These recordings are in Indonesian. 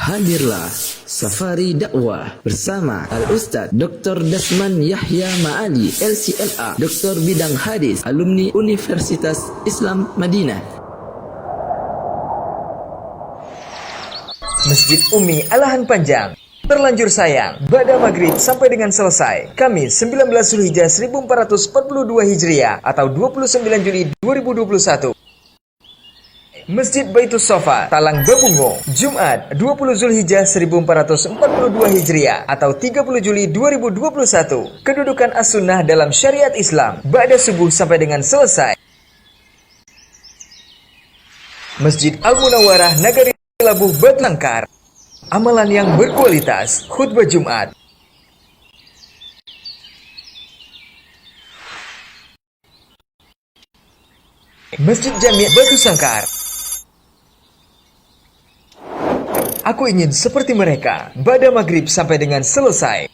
Hadirlah Safari Dakwah bersama Al-Ustadz Dr. Dasman Yahya Ma'ali, LCMA, Doktor Bidang Hadis, alumni Universitas Islam Madinah. Masjid Umi Alahan Panjang, terlanjur sayang, ba'da maghrib sampai dengan selesai. Kamis 19 Zulhijjah 1442 Hijriah atau 29 Juli 2021. Masjid Baitus Sofa, Talang Babungo, Jumat 20 Zulhijjah 1442 Hijriah atau 30 Juli 2021. Kedudukan as-sunnah dalam syariat Islam, ba'da subuh sampai dengan selesai. Masjid Al-Munawwarah Nagari Labuh Batu Sangkar, amalan yang berkualitas, khutbah Jumat. Masjid Jami' Batu Sangkar, aku ingin seperti mereka, ba'da maghrib sampai dengan selesai.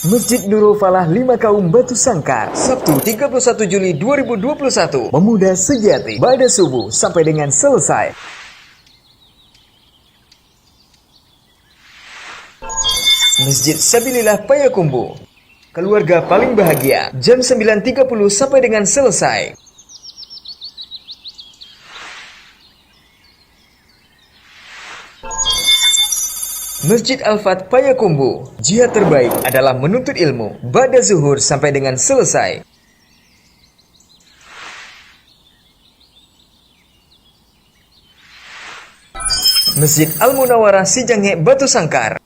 Masjid Nurul Falah 5 Kaum Batu Sangkar, Sabtu 31 Juli 2021. Pemuda sejati, ba'da subuh sampai dengan selesai. Masjid Sabilillah Payakumbuh, keluarga paling bahagia, jam 9.30 sampai dengan selesai. Masjid Al-Fat Payakumbuh, jihad terbaik adalah menuntut ilmu, ba'da zuhur sampai dengan selesai. Masjid Al-Munawwarah Sijange Batu Sangkar,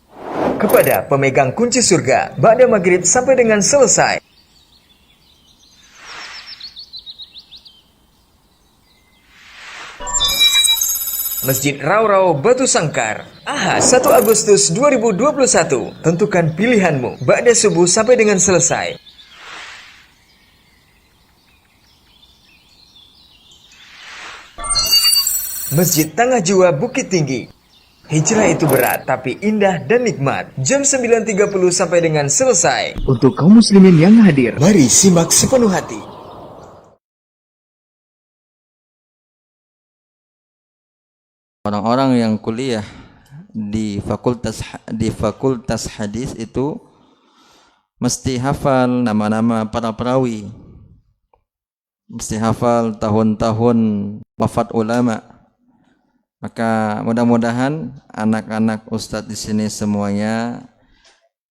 kepada pemegang kunci surga, ba'da maghrib sampai dengan selesai. Masjid Rau-Rau Batu Sangkar, Ahad 1 Agustus 2021. Tentukan pilihanmu, ba'da subuh sampai dengan selesai. Masjid Tangah Jua Bukit Tinggi, hijrah itu berat tapi indah dan nikmat, jam 9.30 sampai dengan selesai. Untuk kaum muslimin yang hadir, Mari simak sepenuh hati. Orang-orang yang kuliah di fakultas hadis itu mesti hafal nama-nama para perawi, mesti hafal tahun-tahun wafat ulama. Maka mudah-mudahan anak-anak ustadz di sini semuanya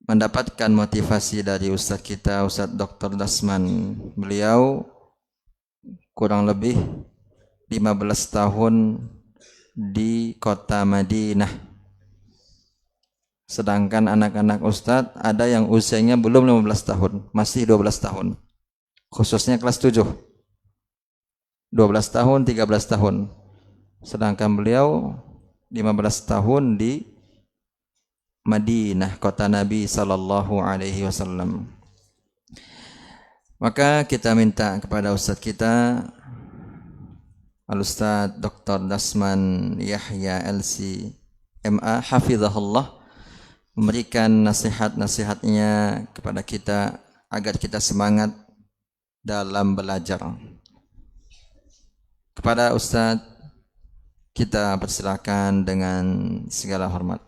mendapatkan motivasi dari ustadz kita, Ustadz Dr. Dasman. Beliau kurang lebih 15 tahun di kota Madinah. Sedangkan anak-anak ustadz ada yang usianya belum 15 tahun, masih 12 tahun. Khususnya kelas 7. 12 tahun, 13 tahun. Sedangkan beliau 15 tahun di Madinah, kota Nabi sallallahu alaihi wasallam. Maka kita minta kepada ustadz kita Al-Ustadz Dr. Dasman Yahya LCMA hafizahullah memberikan nasihat-nasihatnya kepada kita agar kita semangat dalam belajar. Kepada Ustadz kita persilakan dengan segala hormat.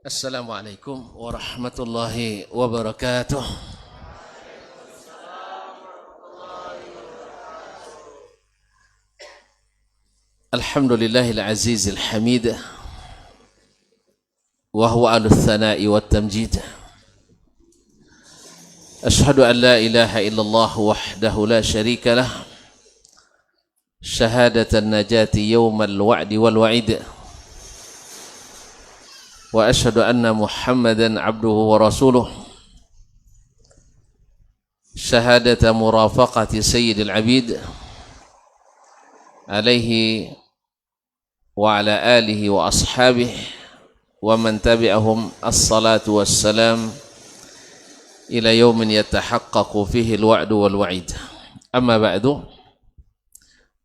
Assalamualaikum warahmatullahi wabarakatuh. Alhamdulillahil azizil hamid wa huwa alul thana'i wat tamjid. Ashhadu an la ilaha illallah wahdahu la syarika lah syahadatan najati yawmal wa'di wal wa'id. Wa ashhadu anna Muhammadan abduhu wa rasuluh syahadata murafaqati sayyidil abid alaihi wa ala alihi wa ashabihi wa man tabi'ahum as-salatu wassalam ila yawmin yatahaqqaqu fihi al-wa'du wal wa'id. Amma ba'du,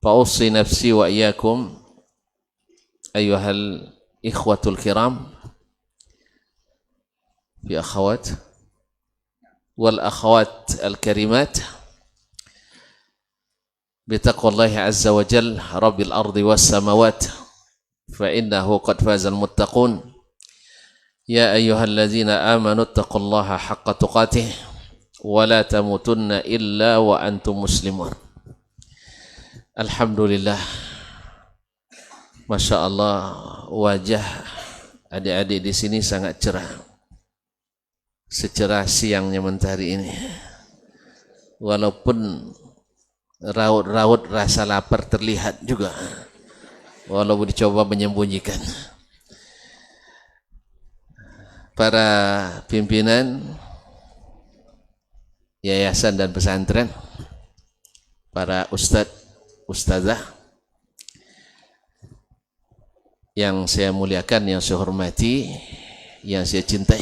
fa ussi nafsi wa iyyakum ayyuhal ikhwatul kiram fi akhawat wal akhawat al-karimat bitaqwallahi azza wa jal rabbil ardi was samawat fa innahu qad fazal muttaqun. Ya ayyuhalladzina amanu taqullaha haqqa tuqatih wa la tamutunna illa wa antum muslimun. Alhamdulillah, Masya Allah, wajah adik-adik di sini sangat cerah, secerah siangnya mentari ini. Walaupun raut-raut rasa lapar terlihat juga, walaupun dicoba menyembunyikan. Para pimpinan yayasan dan pesantren, para ustadz, ustazah yang saya muliakan, yang saya hormati, yang saya cintai,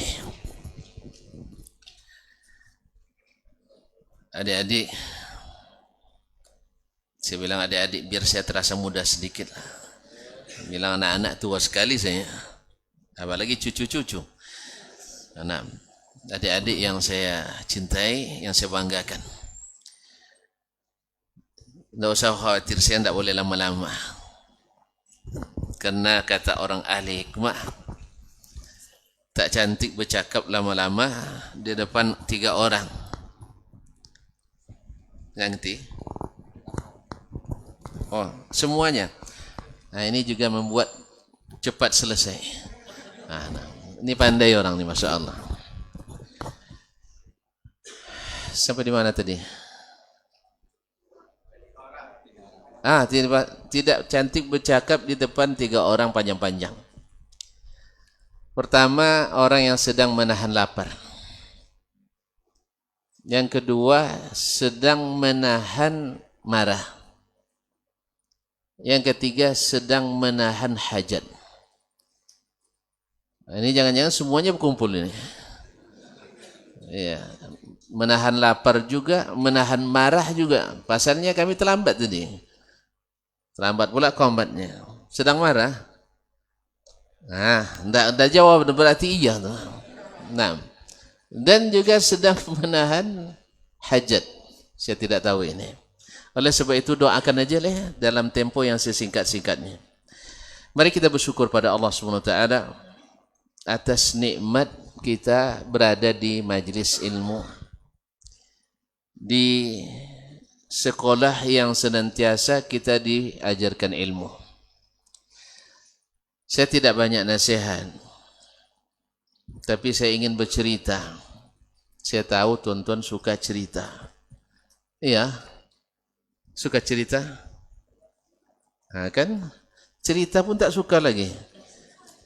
adik-adik, saya bilang adik-adik biar saya terasa muda sedikit. Bilang anak-anak tua sekali saya, apalagi cucu-cucu. Anak, adik-adik yang saya cintai, yang saya banggakan. Tidak usah khawatir, saya tidak boleh lama-lama. Karena kata orang ahli hikmah, tak cantik bercakap lama-lama di depan 3 orang. Ngerti? Oh, semuanya. Nah, ini juga membuat cepat selesai. Nah, ini pandai orang nih, Masya Allah. Sampai di mana tadi? Tidak cantik bercakap di depan 3 orang panjang-panjang. Pertama, orang yang sedang menahan lapar. Yang kedua, sedang menahan marah. Yang ketiga, sedang menahan hajat. Nah, ini jangan-jangan semuanya berkumpul ini. Ya, menahan lapar juga, menahan marah juga. Pasalnya kami terlambat tadi. Terlambat pula kombatnya. Sedang marah. Nah, enggak jawab, berarti iya tuh. Nah, dan juga sedang menahan hajat. Saya tidak tahu ini. Oleh sebab itu doakan aja lah dalam tempo yang sesingkat-singkatnya. Mari kita bersyukur pada Allah SWT atas nikmat kita berada di majlis ilmu, di sekolah yang senantiasa kita diajarkan ilmu. Saya tidak banyak nasihat, tapi saya ingin bercerita. Saya tahu tuan-tuan suka cerita. Iya, suka cerita. Nah, kan cerita pun tak suka lagi.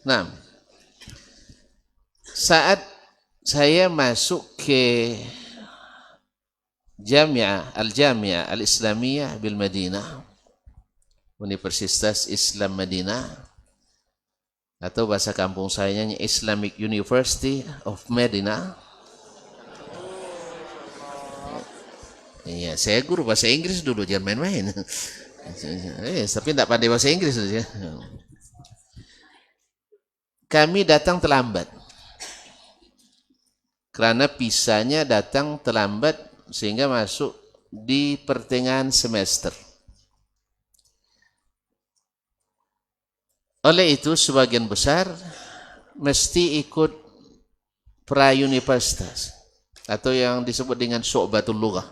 Nah, saat saya masuk ke Al-Jami'ah Al-Islamiyah bil Madinah, Universitas Islam Madinah, atau bahasa kampung saya Islamic University of Medina. Iya, saya guru bahasa Inggris dulu, jangan main-main. Tapi tidak pandai bahasa Inggris saja. Kami datang terlambat. Karena pisahnya datang terlambat sehingga masuk di pertengahan semester. Oleh itu sebagian besar mesti ikut pra-universitas atau yang disebut dengan syu'batul lughah,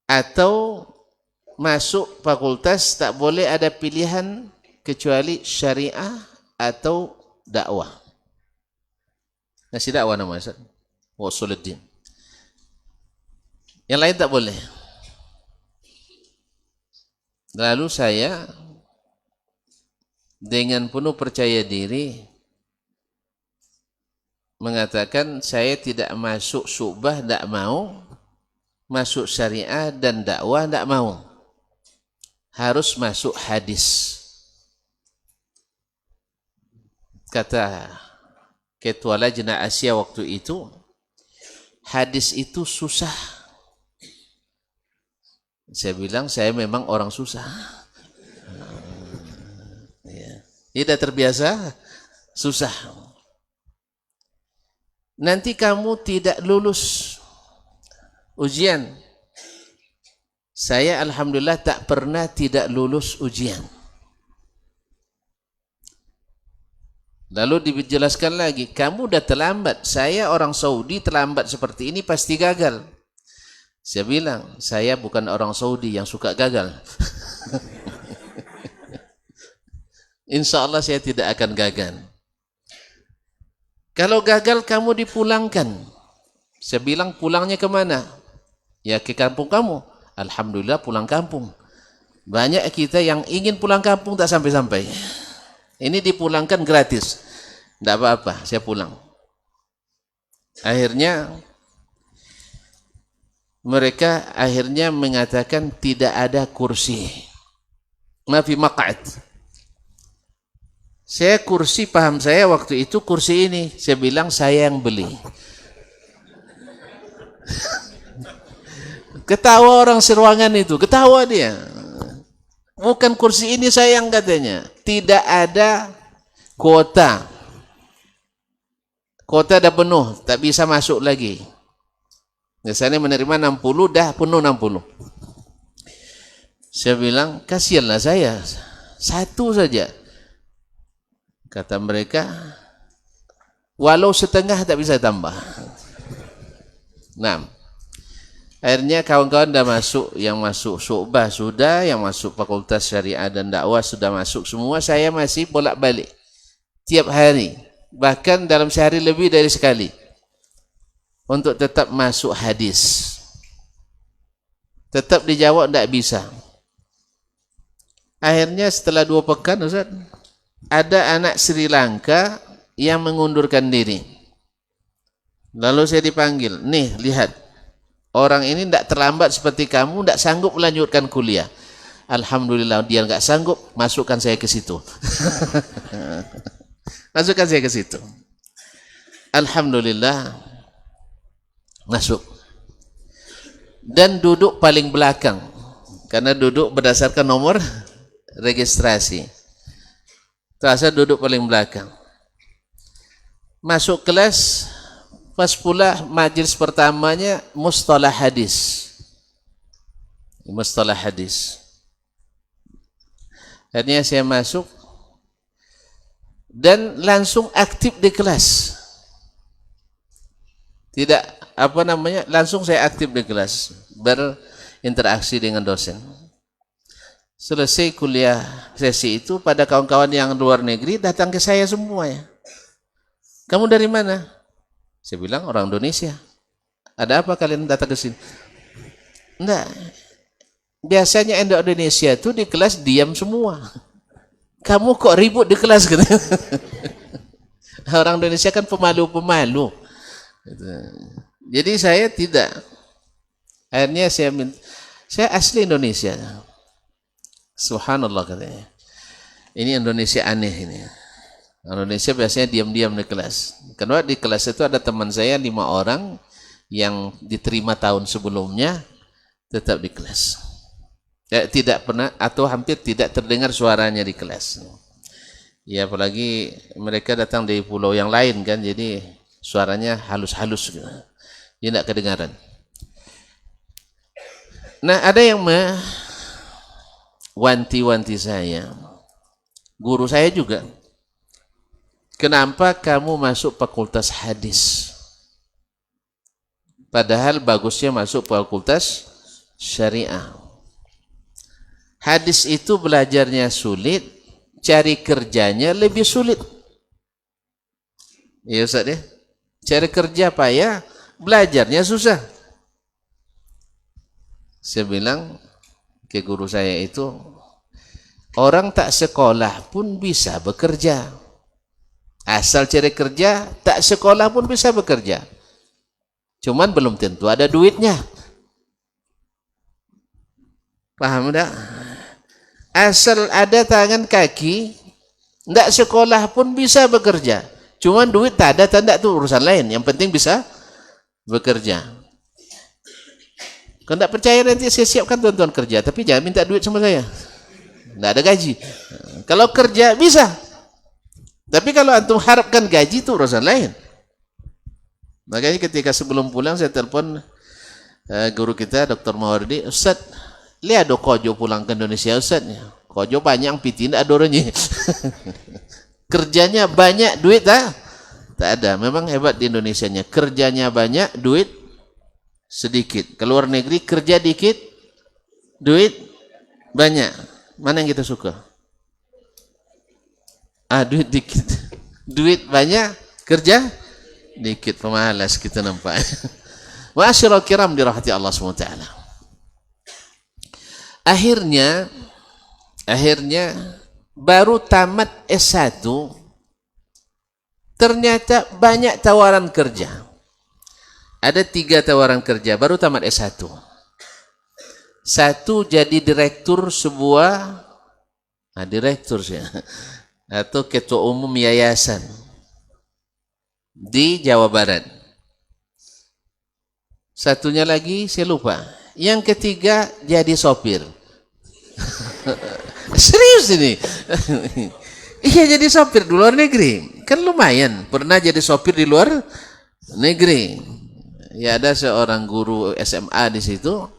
atau masuk fakultas tak boleh ada pilihan kecuali syariah atau dakwah. Nasi dakwah nama Ustaz, wa usuluddin. Yang lain tak boleh. Lalu saya dengan penuh percaya diri mengatakan saya tidak masuk syubah, tak mau. Masuk syariah dan dakwah, tak mau. Harus masuk hadis. Kata Ketua Lajnah Asia waktu itu, hadis itu susah. Saya bilang saya memang orang susah. Tidak terbiasa, susah. Nanti kamu tidak lulus ujian. Saya alhamdulillah tak pernah tidak lulus ujian. Lalu dijelaskan lagi, kamu udah terlambat. Saya orang Saudi terlambat seperti ini pasti gagal. Saya bilang, saya bukan orang Saudi yang suka gagal. Insya Allah saya tidak akan gagal. Kalau gagal kamu dipulangkan. Saya bilang pulangnya kemana? Ya ke kampung kamu. Alhamdulillah pulang kampung. Banyak kita yang ingin pulang kampung tak sampai-sampai. Ini dipulangkan gratis. Tidak apa-apa, saya pulang. Akhirnya mereka mengatakan tidak ada kursi. Mafi maq'ad. Saya kursi, paham saya waktu itu kursi ini. Saya bilang saya yang beli. Ketawa orang seruangan itu, ketawa dia. Bukan kursi ini sayang katanya. Tidak ada kuota. Kuota dah penuh, tak bisa masuk lagi. Biasanya menerima 60, dah penuh 60. Saya bilang, kasihanlah saya. Satu saja. Kata mereka, walau setengah tak bisa tambah. Nah, akhirnya kawan-kawan dah masuk, yang masuk syu'bah sudah, yang masuk fakultas syariah dan dakwah sudah masuk semua. Saya masih bolak-balik tiap hari, bahkan dalam sehari lebih dari sekali, untuk tetap masuk hadis. Tetap dijawab tidak bisa. Akhirnya setelah 2 pekan Ustaz, ada anak Sri Lanka yang mengundurkan diri. Lalu saya dipanggil, nih lihat, orang ini tidak terlambat seperti kamu, tidak sanggup melanjutkan kuliah. Alhamdulillah dia nggak sanggup, masukkan saya ke situ. Masukkan saya ke situ. Alhamdulillah masuk. Dan duduk paling belakang, karena duduk berdasarkan nomor registrasi. Terasa duduk paling belakang. Masuk kelas, pas pula majelis pertamanya mustalah hadis. Mustalah hadis. Akhirnya saya masuk dan langsung aktif di kelas. Tidak langsung saya aktif di kelas, berinteraksi dengan dosen. Selesai kuliah sesi itu, pada kawan-kawan yang luar negeri datang ke saya semua ya. Kamu dari mana? Saya bilang orang Indonesia. Ada apa kalian datang ke sini? Enggak. Biasanya Indonesia itu di kelas diam semua. Kamu kok ribut di kelas gitu. Orang Indonesia kan pemalu-pemalu. Jadi saya tidak. Akhirnya saya asli Indonesia. Subhanallah katanya. Ini Indonesia aneh ini. Indonesia biasanya diam-diam di kelas. Kedua di kelas itu ada teman saya 5 orang yang diterima tahun sebelumnya tetap di kelas. Tidak pernah atau hampir tidak terdengar suaranya di kelas. Ya apalagi mereka datang dari pulau yang lain kan, jadi suaranya halus-halus gitu. Dia tidak kedengaran. Nah ada yang wanti-wanti saya, guru saya juga. kenapa kamu masuk fakultas hadis? Padahal bagusnya masuk fakultas syariah. Hadis itu belajarnya sulit, cari kerjanya lebih sulit. Iya Ustaz ya? Cari kerja payah, belajarnya susah. Saya bilang ke guru saya itu, orang tak sekolah pun bisa bekerja. Asal cari kerja, tak sekolah pun bisa bekerja. Cuman belum tentu ada duitnya. Paham tak? Asal ada tangan kaki, tidak sekolah pun bisa bekerja. Cuman duit tak ada, tanda itu urusan lain. Yang penting bisa bekerja. Kalau tidak percaya nanti saya siapkan tuan-tuan kerja, tapi jangan minta duit sama saya. Tidak ada gaji. Kalau kerja bisa. Tapi kalau antum harapkan gaji itu urusan lain. Makanya ketika sebelum pulang saya telepon guru kita Dr. Mawardi, Ustaz, lihat do Kojo pulang ke Indonesia Ustaz. Kojo banyak piti tidak ada orangnya. Kerjanya banyak, duit tak ada. Memang hebat di Indonesianya. Kerjanya banyak, duit sedikit. Keluar negeri kerja dikit, duit banyak. Mana yang kita suka? Duit dikit. Duit banyak, kerja dikit. Pemalas kita nampak. Ma'asyiral kiram dirahmati Allah SWT. Akhirnya baru tamat S1 ternyata banyak tawaran kerja. Ada 3 tawaran kerja baru tamat S1. Satu jadi direktur sebuah direktur sih atau ketua umum yayasan di Jawa Barat. Satunya lagi saya lupa. Yang ketiga jadi sopir. Serius ini. Iya, jadi sopir di luar negeri. Kan lumayan. Pernah jadi sopir di luar negeri. Ya, ada seorang guru SMA di situ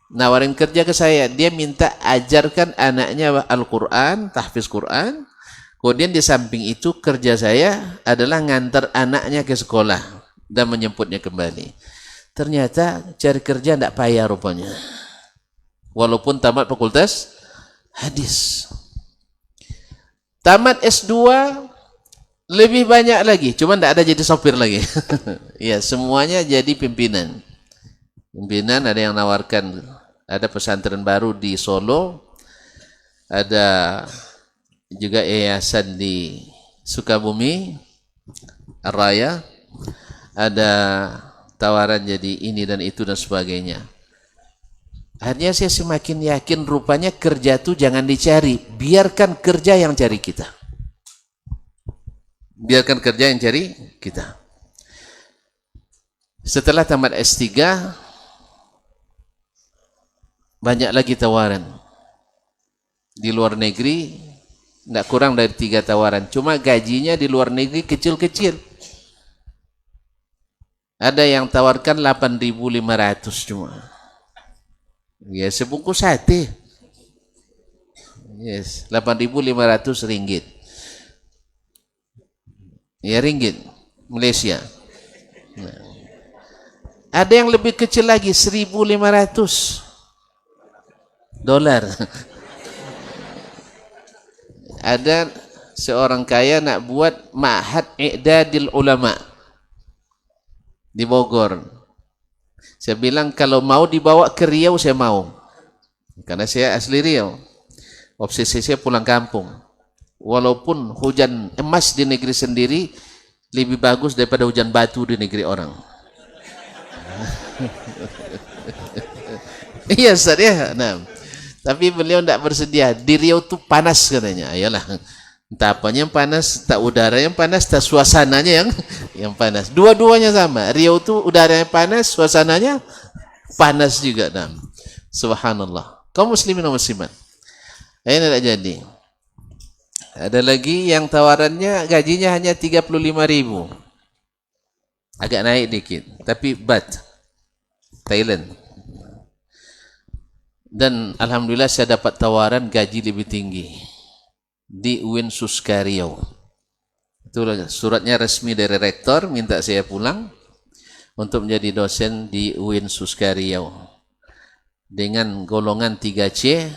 nawarin kerja ke saya. Dia minta ajarkan anaknya Al-Quran, tahfiz Quran. Kemudian di samping itu kerja saya adalah ngantar anaknya ke sekolah dan menjemputnya kembali. Ternyata cari kerja tidak payah rupanya. Walaupun tamat fakultas hadis. Tamat S2 lebih banyak lagi, cuma tidak ada jadi sopir lagi. Ya, semuanya jadi pimpinan. Pimpinan ada yang nawarkan, ada pesantren baru di Solo, ada juga yayasan di Sukabumi, Raya, ada tawaran jadi ini dan itu dan sebagainya. Akhirnya saya semakin yakin rupanya kerja itu jangan dicari, biarkan kerja yang cari kita. Biarkan kerja yang cari kita. Setelah tamat S3 banyak lagi tawaran. Di luar negeri tidak kurang dari 3 tawaran, cuma gajinya di luar negeri kecil-kecil. Ada yang tawarkan 8.500 cuma. Ya, sebungkus sate. Yes, 8.500 ringgit. Ya, ringgit Malaysia. Nah. Ada yang lebih kecil lagi, 1.500 dolar. Ada seorang kaya nak buat ma'had i'dadil ulama di Bogor. Saya bilang kalau mau dibawa ke Riau saya mau. Karena saya asli Riau. Obsesi saya pulang kampung. Walaupun hujan emas di negeri sendiri lebih bagus daripada hujan batu di negeri orang. Iya Ustaz ya. Nah, tapi beliau tidak bersedia. Di Riau itu panas katanya. Ayolah. Entah apanya yang panas, tak udara yang panas, tak suasananya yang panas. Dua-duanya sama. Riau itu udaranya panas, suasananya panas juga. Nah, subhanallah. Kaum muslimin dan muslimat. Ini tidak jadi. Ada lagi yang tawarannya gajinya hanya 35.000. Agak naik dikit, tapi baht Thailand. Dan alhamdulillah saya dapat tawaran gaji lebih tinggi di UIN Suska Riau. Itu suratnya resmi dari rektor, minta saya pulang untuk menjadi dosen di UIN Suska Riau. Dengan golongan 3C,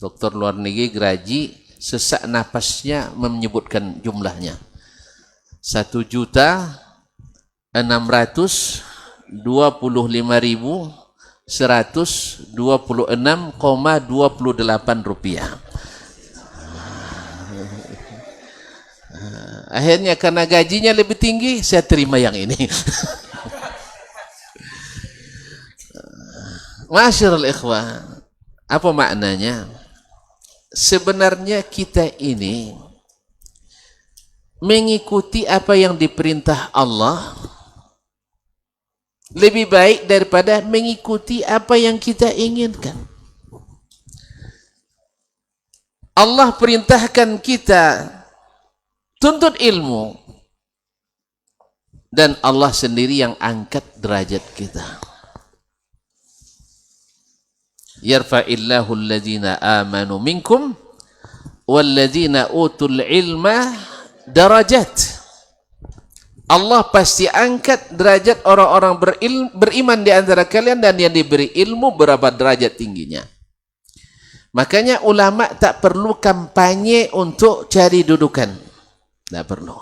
dokter luar negeri, graji, sesak napasnya menyebutkan jumlahnya. 1.625.126,28 rupiah. Akhirnya karena gajinya lebih tinggi, saya terima yang ini. Masyarul ikhwah, apa maknanya? Sebenarnya kita ini mengikuti apa yang diperintah Allah lebih baik daripada mengikuti apa yang kita inginkan. Allah perintahkan kita tuntut ilmu, dan Allah sendiri yang angkat derajat kita. Yarfa'illahu alladhina amanu minkum walladhina utul ilma darajat. Allah pasti angkat derajat orang-orang beriman di antara kalian, dan yang diberi ilmu berapa derajat tingginya. Makanya ulama tak perlu kampanye untuk cari dudukan. Tidak perlu.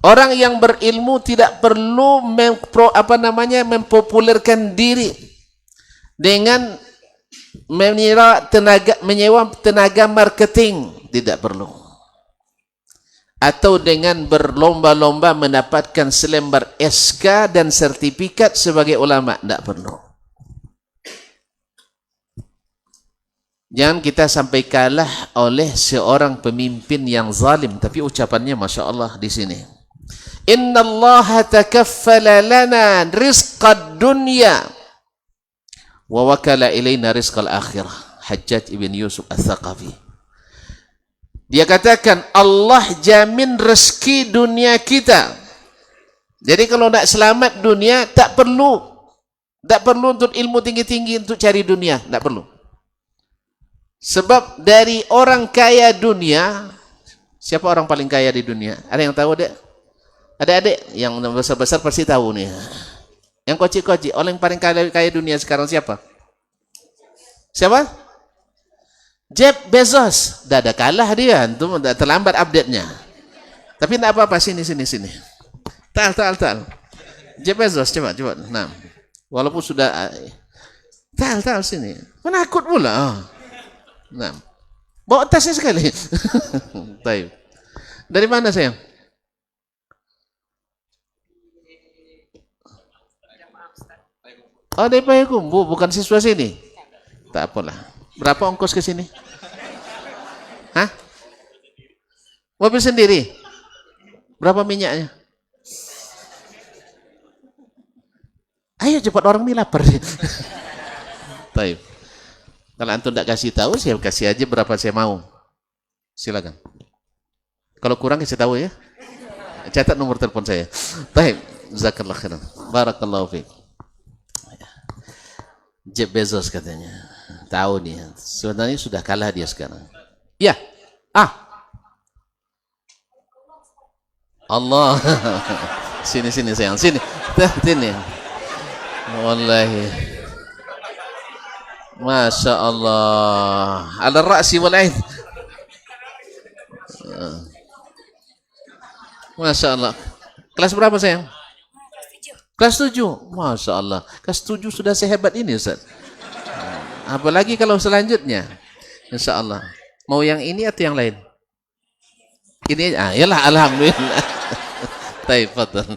Orang yang berilmu tidak perlu mempopulerkan diri dengan menyewa tenaga marketing, tidak perlu. Atau dengan berlomba-lomba mendapatkan selembar SK dan sertifikat sebagai ulama, tidak perlu. Jangan kita sampai kalah oleh seorang pemimpin yang zalim, tapi ucapannya Masya Allah di sini. Inna Allah takaffala lana rizqad dunya wa wakala ilayna rizqal akhirah. Hajjaj ibn Yusuf al-Thaqafi. Dia katakan Allah jamin rezeki dunia kita. Jadi kalau nak selamat dunia, tak perlu untuk ilmu tinggi-tinggi untuk cari dunia, tak perlu. Sebab dari orang kaya dunia, siapa orang paling kaya di dunia? Ada yang tahu, Dek? Adik-adik yang besar-besar pasti tahu nih. Yang kocik-kocik, orang yang paling kaya dunia sekarang siapa? Siapa? Jeff Bezos. Dah ada kalah dia, itu terlambat update-nya. Tapi tidak apa-apa, sini. Tal. Jeff Bezos, coba. Nah, walaupun sudah tal sini. Menakut pula. Nah, bawa tasnya sekali. Baik. Dari mana sayang? Oh, dari Payakumbuh, bukan siswa sini. Tak apalah. Berapa ongkos ke sini? Hah? Mobil sendiri? Berapa minyaknya? Ayo cepat, orang ini lapar. Baik. Kalau antum tidak kasih tahu, saya kasih aja berapa saya mau. Silakan. Kalau kurang kasih tahu ya. Catat nomor telepon saya. Baik. Jazakallahu khairan. Barakallahu fiik. Jeff Bezos katanya. Tahu nih. Sebenarnya sudah kalah dia sekarang. Ya. Allah. Sini sayang. Sini. Wallahi. Masya Allah. Ala ra'si wal ain. Masya Allah. Kelas berapa sayang? Kelas 7. Masya Allah. Kelas 7 sudah sehebat ini Ustaz. Apalagi kalau selanjutnya. Insya Allah. Mau yang ini atau yang lain? Ini aja. Yalah, alhamdulillah. Baik, fadhal.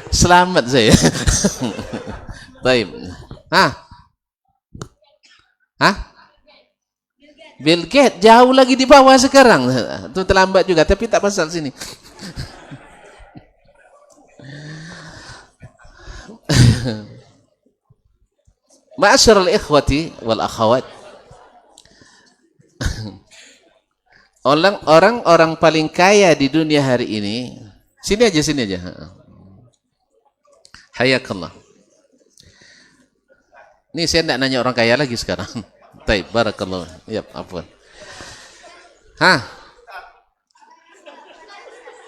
Selamat saya. Baik. Bill Gates jauh lagi di bawah sekarang. Itu terlambat juga, tapi tak pasal sini. Ma'asyiral ikhwati wal akhawat. Orang paling kaya di dunia hari ini. Sini aja. Hayakallah. Ini saya tidak nanya orang kaya lagi sekarang. Baik, barakallah. Ya, afwan.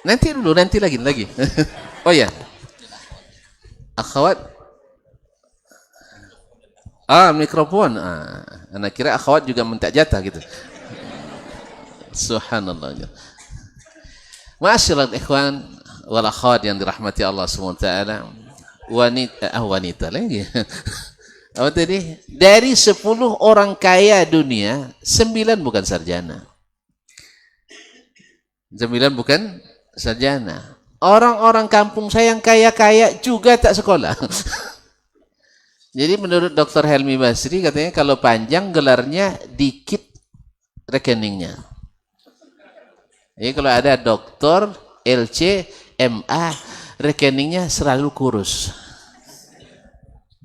Nanti dulu, nanti lagi. Oh ya, akhwat. Mikrofon. Anak kira akhwat juga minta jatah gitu. Subhanallah. Ma'asyiral ikhwan wal akhwat yang dirahmati Allah SWT. Wanita lagi. Apa tadi? Dari 10 orang kaya dunia, 9 bukan sarjana. 9 bukan sarjana. Orang-orang kampung saya yang kaya-kaya juga tak sekolah. Jadi menurut Dr. Helmi Basri katanya kalau panjang gelarnya dikit rekeningnya. Jadi kalau ada doktor, LC, MA, rekeningnya selalu kurus.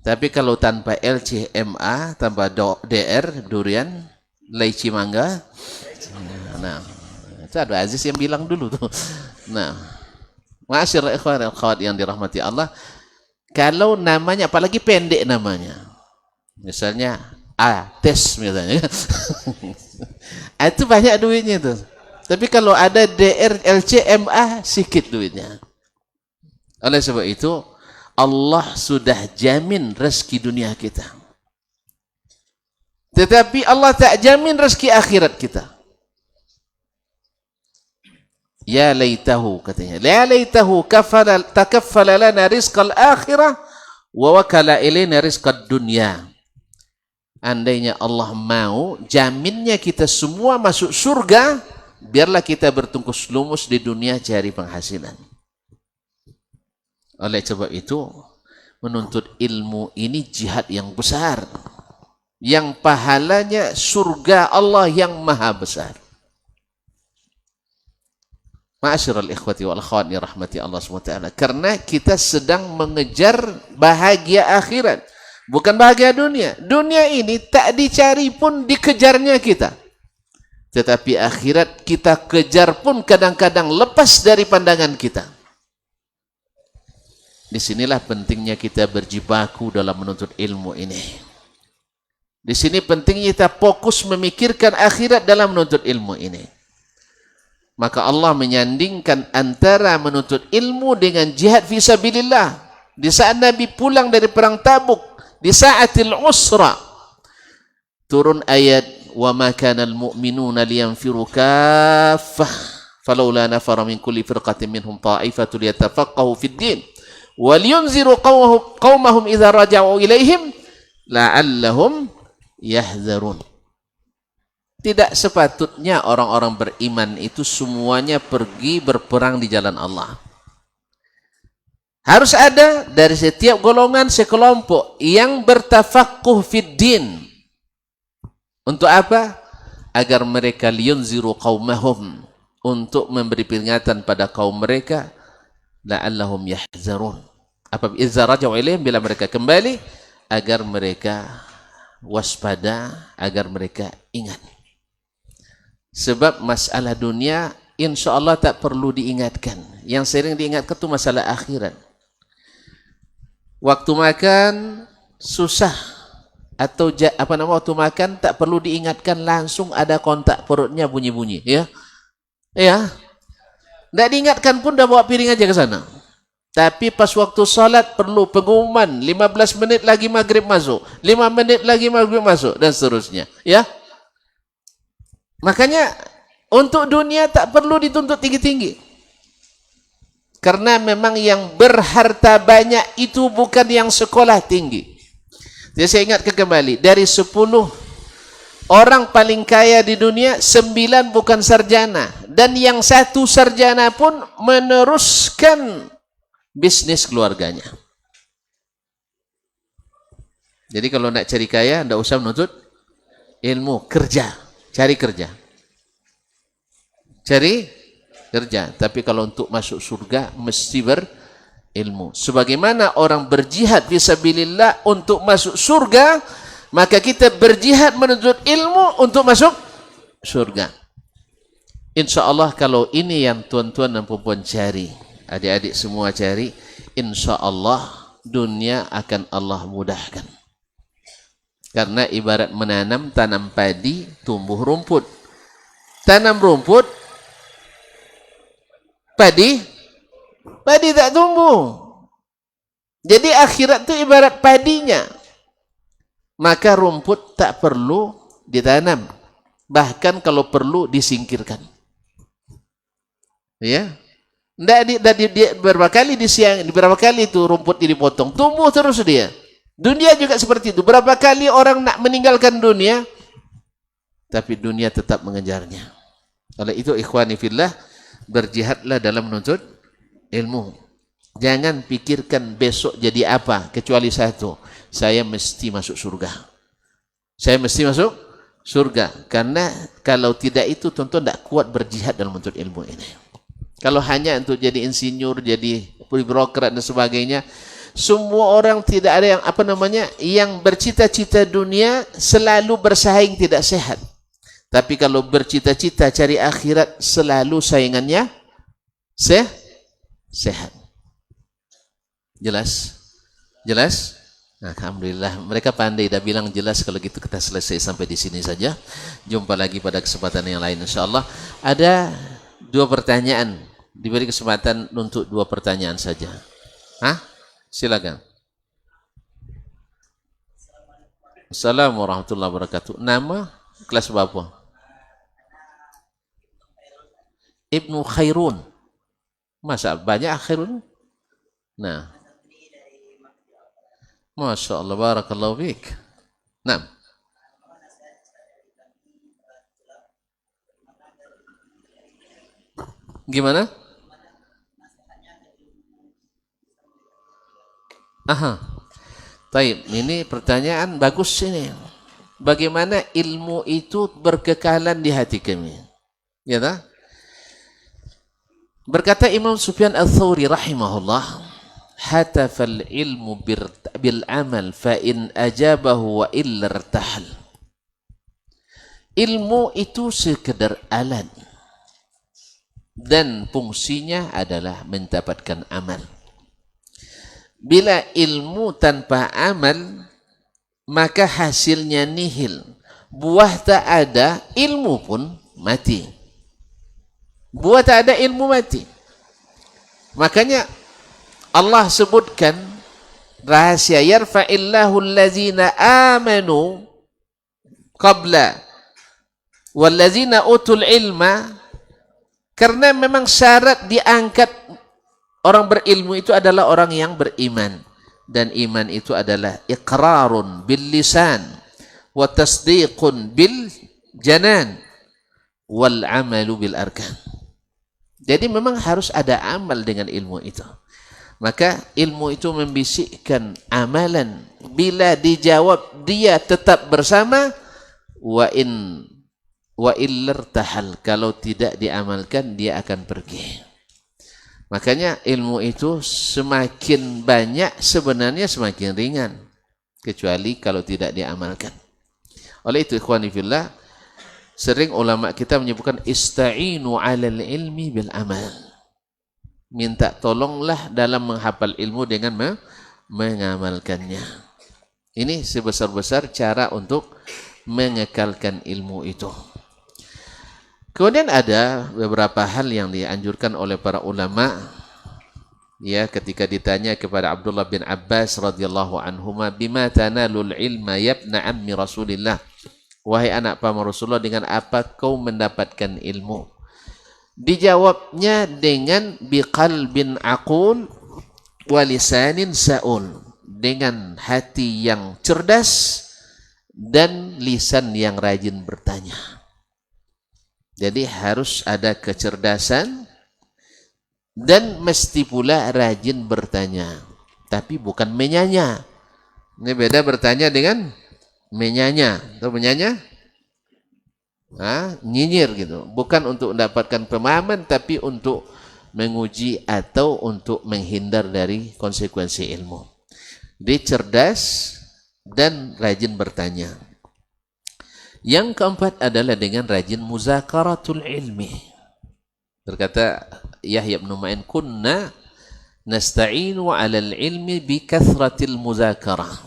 Tapi kalau tanpa LC, MA, tanpa DR, durian, leci mangga, nah, itu ada Aziz yang bilang dulu tuh. Nah, ma'asyiral ikhwan wal akhwat yang dirahmati Allah, kalau namanya apalagi pendek namanya, misalnya tes misalnya, itu banyak duitnya tuh. Tapi kalau ada DR, LC, MA, sedikit duitnya. Oleh sebab itu Allah sudah jamin rezeki dunia kita. Tetapi Allah tak jamin rezeki akhirat kita. Ya laitahu katanya. Ya laitahu takaffala lana rizqal akhirah wa wakala ilaina rizqad dunya. Andainya Allah mau jaminnya kita semua masuk surga, biarlah kita bertungkus lumus di dunia cari penghasilan. Oleh sebab itu, menuntut ilmu ini jihad yang besar, yang pahalanya surga Allah yang maha besar. Ma'asyiral ikhwati wal akhwat rahmati Allah SWT. Karena kita sedang mengejar bahagia akhirat, bukan bahagia dunia. Dunia ini tak dicari pun dikejarnya kita. Tetapi akhirat kita kejar pun kadang-kadang lepas dari pandangan kita. Disinilah pentingnya kita berjibaku dalam menuntut ilmu ini. Di sini pentingnya kita fokus memikirkan akhirat dalam menuntut ilmu ini. Maka Allah menyandingkan antara menuntut ilmu dengan jihad fisabilillah. Di saat Nabi pulang dari perang Tabuk, di saatil usra, turun ayat wa ma kana al-mu'minuna liyanfiru kaffah falawla nafara min kulli firqatin minhum ta'ifatun liyatafaqahu fid din waliyunziru qaumahum idza raja'u ilaihim la'allahum yahzarun. Tidak sepatutnya orang-orang beriman itu semuanya pergi berperang di jalan Allah. Harus ada dari setiap golongan sekelompok yang bertafaqquh fid din. Untuk apa? Agar mereka liyunziru qaumahum, untuk memberi peringatan pada kaum mereka, la'allahum yahzarun. Apabila idza raja'u ilaihim, bila mereka kembali, agar mereka waspada, agar mereka ingat. Sebab masalah dunia insya Allah tak perlu diingatkan. Yang sering diingatkan itu masalah akhirat. Waktu makan susah, atau waktu makan tak perlu diingatkan, langsung ada kontak perutnya bunyi-bunyi, ya. Tidak diingatkan pun dah bawa piring aja ke sana. Tapi pas waktu salat perlu pengumuman, 15 menit lagi maghrib masuk, 5 menit lagi maghrib masuk, dan seterusnya, ya. Makanya untuk dunia tak perlu dituntut tinggi-tinggi. Karena memang yang berharta banyak itu bukan yang sekolah tinggi. Jadi saya ingatkan kembali, dari 10 orang paling kaya di dunia, 9 bukan sarjana. Dan yang 1 sarjana pun meneruskan bisnis keluarganya. Jadi kalau nak cari kaya, tidak usah menuntut ilmu, kerja, cari kerja. Cari kerja, tapi kalau untuk masuk surga mesti berilmu. Sebagaimana orang berjihad fisabilillah untuk masuk surga, maka kita berjihad menuntut ilmu untuk masuk surga. Insya Allah kalau ini yang tuan-tuan dan puan cari, adik-adik semua cari, insya Allah dunia akan Allah mudahkan. Karena ibarat menanam, tanam padi, tumbuh rumput. Tanam rumput, Padi tak tumbuh. Jadi akhirat itu ibarat padinya. Maka rumput tak perlu ditanam. Bahkan kalau perlu disingkirkan. Ya. Berapa kali itu rumput dipotong, tumbuh terus dia. Dunia juga seperti itu. Berapa kali orang nak meninggalkan dunia, tapi dunia tetap mengejarnya. Oleh itu ikhwani fillah, berjihadlah dalam menuntut ilmu. Jangan pikirkan besok jadi apa, kecuali satu, saya mesti masuk surga. Saya mesti masuk surga. Karena kalau tidak itu tentu tidak kuat berjihad dalam menuntut ilmu ini. Kalau hanya untuk jadi insinyur, jadi birokrat dan sebagainya, semua orang tidak ada yang bercita-cita dunia selalu bersaing tidak sehat. Tapi kalau bercita-cita cari akhirat, selalu saingannya sehat. Jelas? Jelas? Alhamdulillah, mereka pandai dah bilang jelas. Kalau gitu kita selesai sampai di sini saja. Jumpa lagi pada kesempatan yang lain insyaallah. Ada 2 pertanyaan. Diberi kesempatan untuk 2 pertanyaan saja. Silakan. Assalamualaikum warahmatullahi wabarakatuh. Nama kelas berapa? Ibnu Khairun. Masa banyak Khairun? Nah. Masya Allah, barakallahu fiik. Nah. Gimana? Taib, ini pertanyaan bagus ini. Bagaimana ilmu itu berkekalan di hati kami? Ya tak? Berkata Imam Sufyan Ats-Tsauri rahimahullah, hatafal ilmu bil amal fa in ajabahu wa illa irtahal. Ilmu itu sekedar alat dan fungsinya adalah mendapatkan amal. Bila ilmu tanpa amal, maka hasilnya nihil. Buah tak ada, ilmu pun mati. Buah tak ada, ilmu mati. Makanya Allah sebutkan rahasia, yarfa'illahu allazina amanu qabla wallazina utul ilma, karena memang syarat diangkat orang berilmu itu adalah orang yang beriman, dan iman itu adalah iqrarun bil lisan wa tasdiqun bil janan wal amalu bil arkan. Jadi memang harus ada amal dengan ilmu itu. Maka ilmu itu membisikkan amalan. Bila dijawab dia tetap bersama, wa illartahal, kalau tidak diamalkan dia akan pergi. Makanya ilmu itu semakin banyak sebenarnya semakin ringan, kecuali kalau tidak diamalkan. Oleh itu ikhwani fillah, sering ulama kita menyebutkan ista'inu 'alal ilmi bil amal. Minta tolonglah dalam menghafal ilmu dengan mengamalkannya. Ini sebesar-besar cara untuk mengekalkan ilmu itu. Kemudian ada beberapa hal yang dianjurkan oleh para ulama. Ya, ketika ditanya kepada Abdullah bin Abbas radhiyallahu anhuma, bima tanalul ilma yabna ammi Rasulillah, wahai anak paman Rasulullah, dengan apa kau mendapatkan ilmu? Dijawabnya dengan biqalbin aqul wa lisanin saul, dengan hati yang cerdas dan lisan yang rajin bertanya. Jadi harus ada kecerdasan dan mesti pula rajin bertanya, tapi bukan menyanya. Ini beda bertanya dengan menyanya. Tahu menyanya? Nyinyir gitu. Bukan untuk mendapatkan pemahaman, tapi untuk menguji atau untuk menghindar dari konsekuensi ilmu. Dia cerdas dan rajin bertanya. Yang keempat adalah dengan rajin muzakaratul ilmi. Berkata Yahya bin Ma'in, kunna nasta'inu 'alal ilmi bi kathratil muzakarah.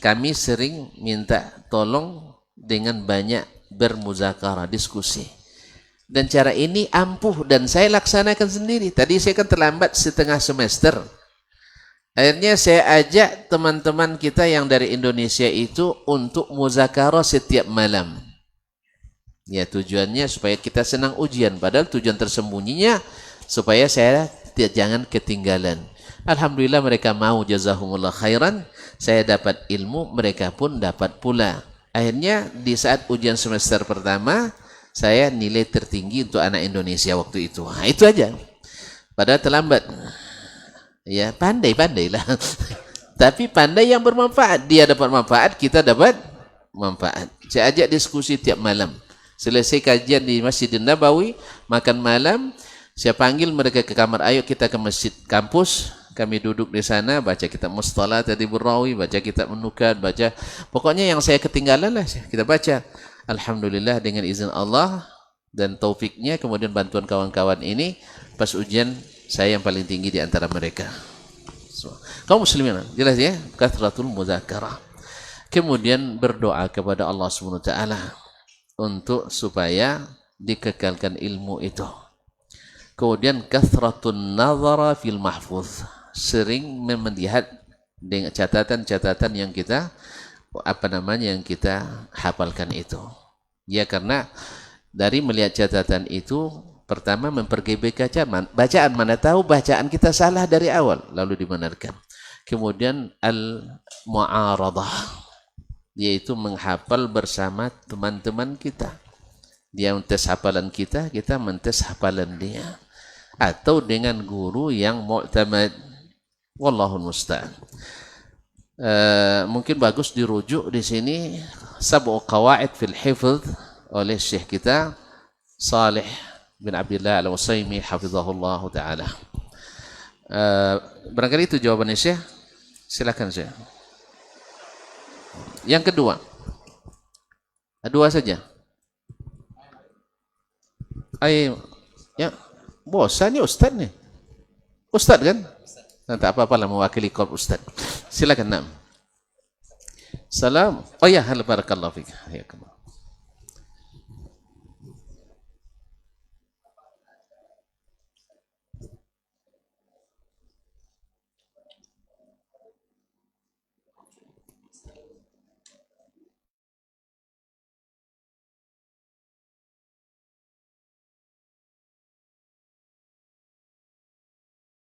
Kami sering minta tolong dengan banyak bermuzakarah, diskusi. Dan cara ini ampuh dan saya laksanakan sendiri. Tadi saya kan terlambat setengah semester. Akhirnya saya ajak teman-teman kita yang dari Indonesia itu untuk muzakarah setiap malam. Ya, tujuannya supaya kita senang ujian. Padahal tujuan tersembunyinya supaya saya jangan ketinggalan. Alhamdulillah mereka mau, jazahumullah khairan. Saya dapat ilmu, mereka pun dapat pula. Akhirnya di saat ujian semester pertama, saya nilai tertinggi untuk anak Indonesia waktu itu. Nah, itu aja. Padahal terlambat. Ya, pandai-pandailah. Tapi pandai yang bermanfaat. Dia dapat manfaat, kita dapat manfaat. Saya ajak diskusi tiap malam. Selesai kajian di Masjid Nabawi, makan malam, saya panggil mereka ke kamar. Ayo kita ke masjid kampus. Kami duduk di sana, baca kitab Mustalah Tadribur Rawi, baca kitab Menukat, baca. Pokoknya yang saya ketinggalan lah, kita baca. Alhamdulillah dengan izin Allah dan taufiknya, kemudian bantuan kawan-kawan ini, pas ujian saya yang paling tinggi di antara mereka. Kaum muslimin, jelas ya, kathratul muzakarah. Kemudian berdoa kepada Allah SWT untuk supaya dikekalkan ilmu itu. Kemudian kathratun nazara fil mahfuz, sering melihat dengan catatan-catatan yang kita yang kita hafalkan itu. Ya, karena dari melihat catatan itu, pertama memperbaiki bacaan, mana tahu bacaan kita salah dari awal lalu dibenarkan. Kemudian al-mu'aradah, yaitu menghafal bersama teman-teman kita. Dia mentes hafalan kita, kita mentes hafalan dia, atau dengan guru yang mu'tamad. Wallahul musta'an. Mungkin bagus dirujuk di sini Sab'u Qawaid fil Hifdz oleh Syekh kita Salih bin Abdullah Al-Utsaimin hafizahullah taala. Barangkali itu jawabannya Syekh. Silakan Syekh. Yang kedua. Dua saja. Ya, bosan ya Ustaz nih. Ustaz kan? Nah, tak apa-apa lah mewakili korp Ustaz. Silakan. Nam. Salam. Oh ya, hal barakallahu fik. Hayakallah.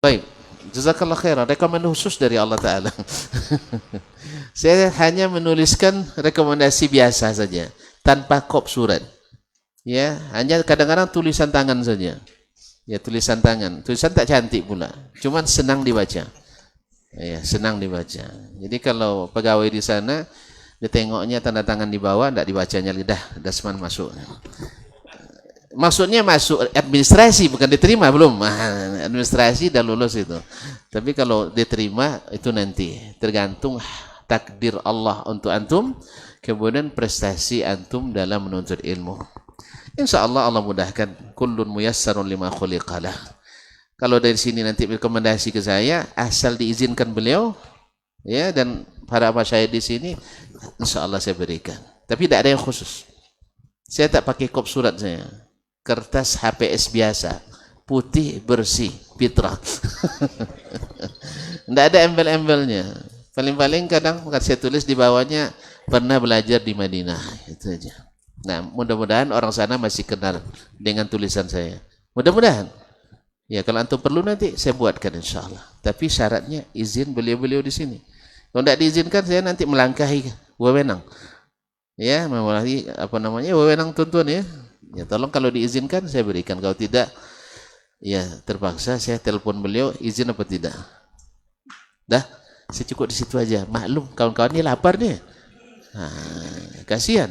Baik. Jazakallah khairan. Rekomendasi khusus dari Allah Ta'ala. Saya hanya menuliskan rekomendasi biasa saja, tanpa kop surat. Ya, hanya kadang-kadang tulisan tangan saja. Ya, tulisan tangan. Tulisan tak cantik pula. Cuman senang dibaca. Ya, senang dibaca. Jadi kalau pegawai di sana, dia tengoknya tanda tangan di bawah, tidak dibacanya lidah, Dasman masuk. Maksudnya masuk administrasi, bukan diterima belum. Administrasi dah lulus itu. Tapi kalau diterima itu nanti tergantung takdir Allah untuk antum, kemudian prestasi antum dalam menuntut ilmu. Insyaallah Allah mudahkan. Kullun muyassarun lima khuliqalah. Kalau dari sini nanti rekomendasi ke saya, asal diizinkan beliau, ya, dan para masyayikh di sini, insyaallah saya berikan. Tapi tidak ada yang khusus. Saya tak pakai kop surat saya. Kertas HPS biasa, putih, bersih, fitrah. Tidak ada embel-embelnya. Paling-paling kadang saya tulis di bawahnya pernah belajar di Madinah, itu aja. Nah, mudah-mudahan orang sana masih kenal dengan tulisan saya. Mudah-mudahan. Ya, kalau antum perlu nanti saya buatkan insyaallah. Tapi syaratnya izin beliau-beliau di sini. Kalau tidak diizinkan, saya nanti melangkahi wewenang. Ya, memulai wewenang tuntun ya. Ya, tolong kalau diizinkan saya berikan, kalau tidak ya terpaksa saya telepon beliau izin apa tidak. Dah, saya cukup di situ aja. Maklum kawan-kawan ini lapar nih. Nah, kasihan.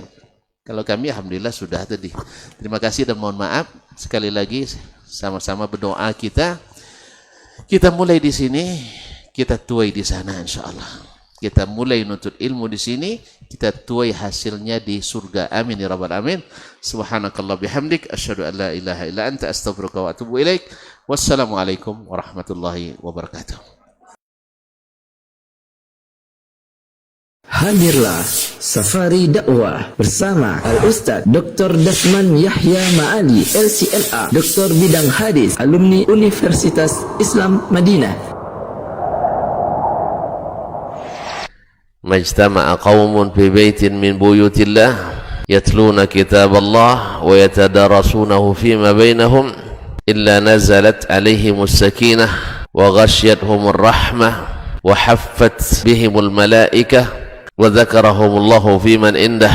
Kalau kami alhamdulillah sudah tadi. Terima kasih dan mohon maaf sekali lagi, sama-sama berdoa kita mulai di sini, kita tuai di sana insyaallah. Kita mulai nuntut ilmu di sini, kita tuai hasilnya di surga. Amin ya rabbal alamin. Subhanakallah bihamdik, asyhadu an la ilaha illa anta, astaghfiruka wa atubu ilaik. Wassalamualaikum warahmatullahi wabarakatuh. Hadirlah Safari Dakwah bersama Al-Ustaz Dr. Dasman Yahya Ma'ali LCMA, Doktor Bidang Hadis, alumni Universitas Islam Madinah. Majtama'a qaumun fi baitin min buyutillah yatluna kitaballah wa yatadarasunahu fima bainahum illa nazalat alaihimus sakinah wa ghasyiyatuhumur rahmah wa haffat bihimul malaikah wa dzakarahumullahu fiman indah.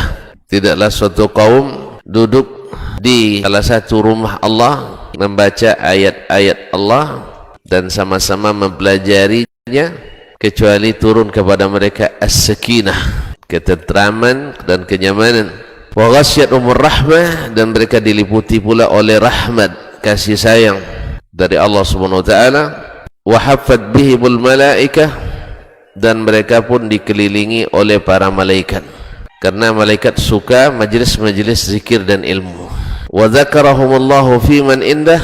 Tidaklah suatu kaum duduk di salah satu rumah Allah membaca ayat-ayat Allah dan sama-sama mempelajarinya kecuali turun kepada mereka as-sakinah, ketentraman dan kenyamanan, wa ghasyiyatuhumur rahmah, dan mereka diliputi pula oleh rahmat, kasih sayang dari Allah Subhanahu wa taala, wa haffat bihimul malaikah, dan mereka pun dikelilingi oleh para malaikat karena malaikat suka majlis-majlis zikir dan ilmu. Wa dzakarahumullahu fiman indah,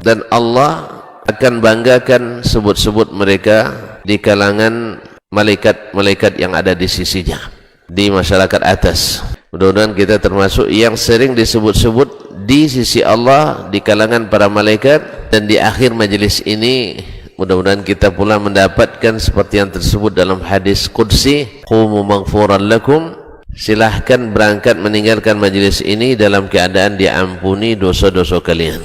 dan Allah akan banggakan sebut-sebut mereka di kalangan malaikat-malaikat yang ada di sisinya di masyarakat atas. Mudah-mudahan kita termasuk yang sering disebut-sebut di sisi Allah di kalangan para malaikat, dan di akhir majlis ini mudah-mudahan kita pula mendapatkan seperti yang tersebut dalam hadis qudsi, qumu maghfuran lakum, silahkan berangkat meninggalkan majlis ini dalam keadaan diampuni dosa-dosa kalian.